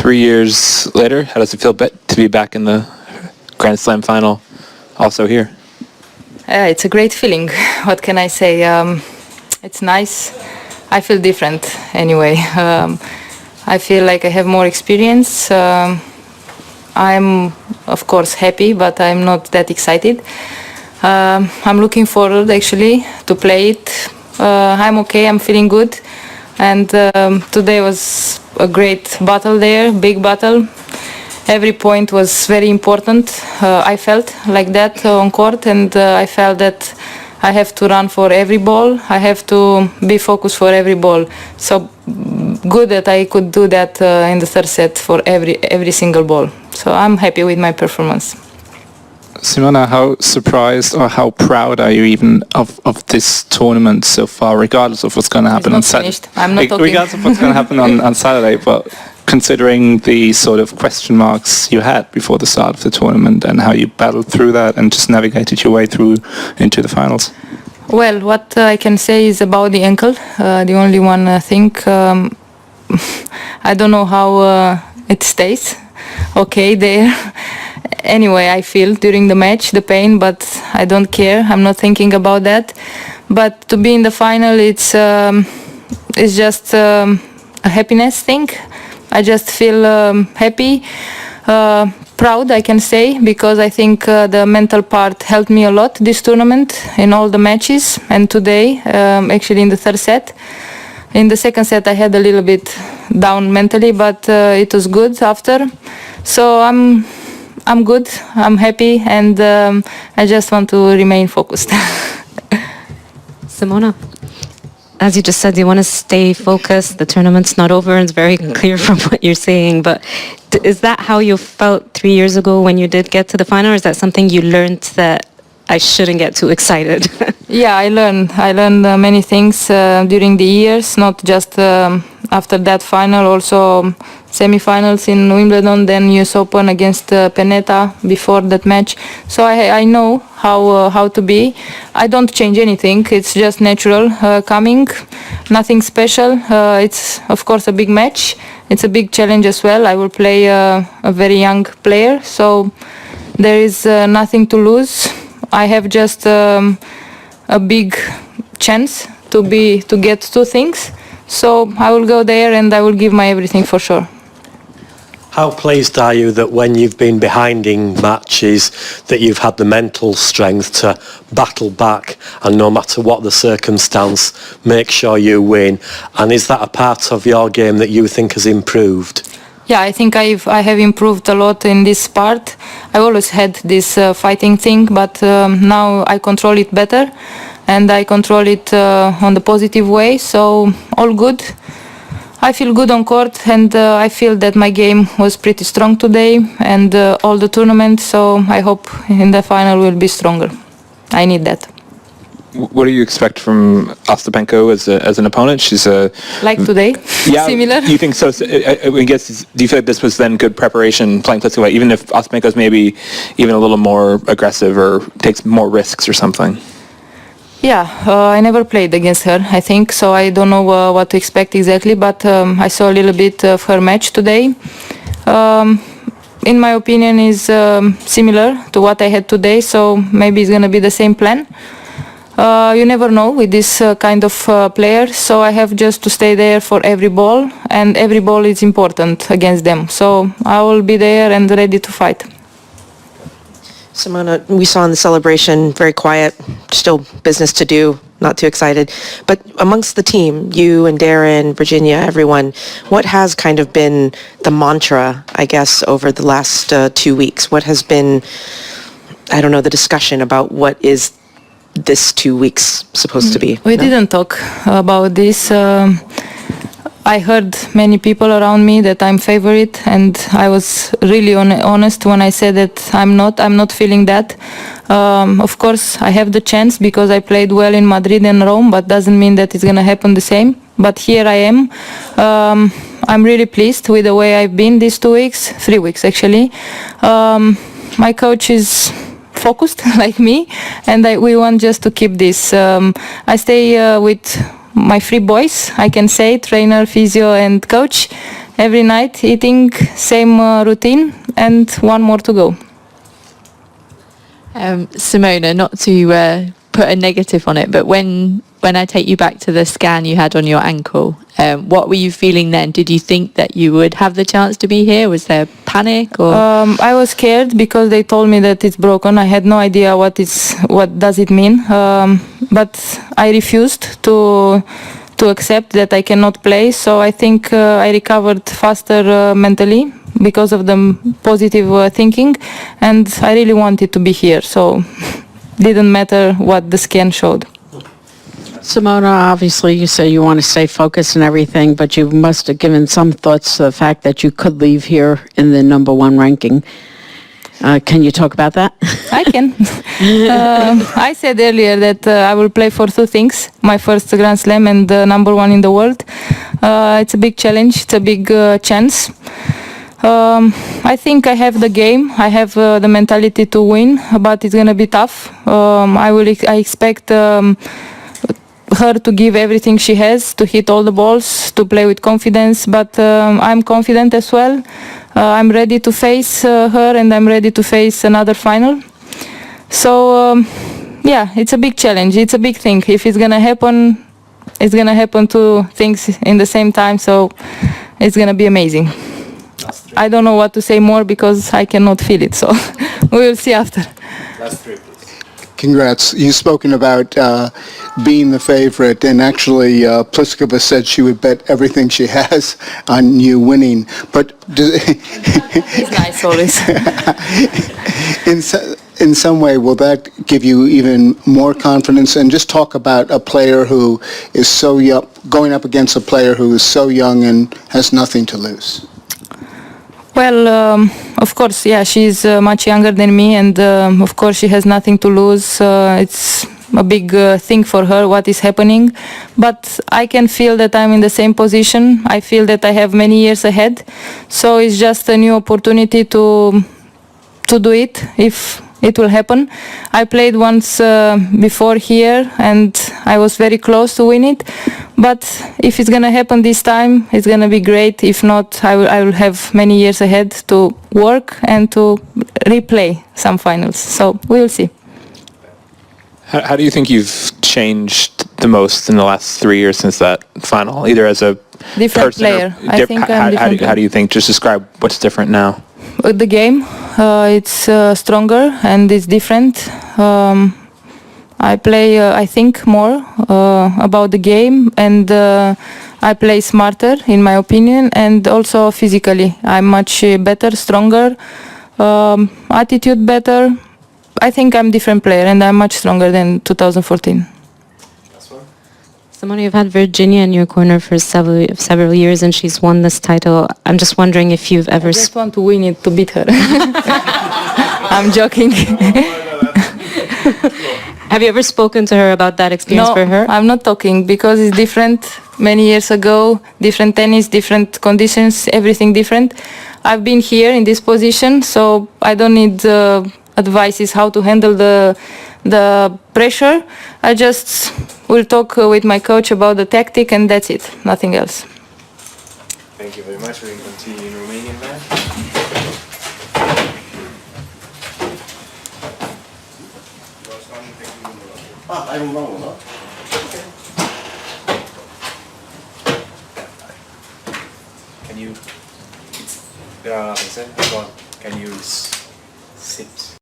3 years later, how does it feel to be back in the Grand Slam final, also here? It's a great feeling. What can I say? It's nice. I feel different anyway. I feel like I have more experience. I'm, of course, happy, but I'm not that excited. I'm looking forward, actually, to play it. I'm okay. I'm feeling good. And today was a great battle there, big battle. Every point was very important. I felt like that on court, and I felt that I have to run for every ball. I have to be focused for every ball. So good that I could do that in the third set for every single ball. So I'm happy with my performance. Simona, how surprised or how proud are you even of this tournament so far, regardless of what's going to happen on Saturday? I'm not talking. Regardless of what's going to happen on Saturday, but considering the sort of question marks you had before the start of the tournament and how you battled through that and just navigated your way through into the finals? Well, what I can say is about the ankle. The only one thing, I don't know how it stays okay there. Anyway, I feel during the match the pain, but I don't care. I'm not thinking about that. But to be in the final, it's just a happiness thing. I just feel happy, proud, I can say, because I think the mental part helped me a lot this tournament in all the matches, and today, actually in the third set. In the second set, I had a little bit down mentally, but it was good after. So I'm good, I'm happy, and I just want to remain focused. Simona, as you just said, you want to stay focused. The tournament's not over, and it's very clear from what you're saying. But is that how you felt 3 years ago when you did get to the final, or is that something you learned that I shouldn't get too excited? Yeah, I learned many things during the years, not just after that final, also semifinals in Wimbledon, then US Open against Pennetta before that match. So I know how to be. I don't change anything. It's just natural coming, nothing special. It's of course a big match. It's a big challenge as well. I will play a very young player, so there is nothing to lose. I have just a big chance to get two things. So I will go there and I will give my everything for sure. How pleased are you that when you've been behind in matches that you've had the mental strength to battle back and no matter what the circumstance, make sure you win? And is that a part of your game that you think has improved? Yeah, I think I have improved a lot in this part. I always had this fighting thing, but now I control it better and I control it on the positive way, so all good. I feel good on court, and I feel that my game was pretty strong today and all the tournament, so I hope in the final we'll be stronger. I need that. What do you expect from Astapenko as an opponent? She's like today, yeah, similar. You think so? I guess, do you feel like this was then good preparation playing close away, even if Astapenko's maybe even a little more aggressive or takes more risks or something? Yeah, I never played against her, I think, so I don't know what to expect exactly, but I saw a little bit of her match today. In my opinion, is similar to what I had today, so maybe it's going to be the same plan. You never know with this kind of player, so I have just to stay there for every ball, and every ball is important against them. So I will be there and ready to fight. Simona, we saw in the celebration, very quiet, still business to do, not too excited. But amongst the team, you and Darren, Virginia, everyone, what has kind of been the mantra, I guess, over the last 2 weeks? What has been, I don't know, the discussion about what is this 2 weeks supposed to be? We didn't talk about this. I heard many people around me that I'm favorite, and I was really honest when I said that I'm not feeling that. Of course, I have the chance because I played well in Madrid and Rome, but doesn't mean that it's going to happen the same. But here I am. I'm really pleased with the way I've been these 2 weeks, 3 weeks actually. My coach is focused like me, and we want just to keep this. I stay with my 3 boys, I can say, trainer, physio and coach, every night, eating, same routine, and one more to go. Simona, not to put a negative on it, but when I take you back to the scan you had on your ankle, what were you feeling then? Did you think that you would have the chance to be here? Was there panic or? I was scared because they told me that it's broken. I had no idea what does it mean, but I refused to accept that I cannot play. So I think I recovered faster mentally because of the positive thinking, and I really wanted to be here. So didn't matter what the scan showed. Simona, obviously you say you want to stay focused and everything, but you must have given some thoughts to the fact that you could leave here in the #1 ranking. Can you talk about that? I can. I said earlier that I will play for two things: my first Grand Slam and #1 in the world. It's a big challenge. It's a big chance. I think I have the game. I have the mentality to win, but it's gonna be tough. I expect her to give everything she has, to hit all the balls, to play with confidence, but I'm confident as well. I'm ready to face her, and I'm ready to face another final. So yeah, it's a big challenge. It's a big thing. If it's gonna happen, it's gonna happen two things in the same time, so it's gonna be amazing. I don't know what to say more because I cannot feel it, so we will see after. Last three, please. Congrats. You've spoken about being the favorite, and actually Pliskova said she would bet everything she has on you winning. But It's nice always. in some way, will that give you even more confidence? And just talk about a player who is so young, going up against a player who is so young and has nothing to lose. Well, of course, yeah, she's much younger than me, and of course she has nothing to lose. It's a big thing for her, what is happening. But I can feel that I'm in the same position. I feel that I have many years ahead. So it's just a new opportunity to do it, if it will happen. I played once before here, and I was very close to win it. But if it's gonna happen this time, it's gonna be great. If not, I will have many years ahead to work and to replay some finals. So we'll see. How do you think you've changed the most in the last 3 years since that final? Either as a Different person or player. I think I'm different. How do you think? Just describe what's different now. The game, it's stronger and it's different. I play, I think, more about the game, and I play smarter, in my opinion, and also physically. I'm much better, stronger, attitude better. I think I'm a different player, and I'm much stronger than 2014. Simona, you've had Virginia in your corner for several years, and she's won this title. I'm just wondering if you've ever... I just want to win it to beat her. I'm joking. Have you ever spoken to her about that experience for her? No, I'm not talking because it's different. Many years ago, different tennis, different conditions, everything different. I've been here in this position, so I don't need advices how to handle the pressure. I just will talk with my coach about the tactic, and that's it, nothing else. Thank you very much. We can continue in Romanian now. I don't know. No? Can you... Can you sit?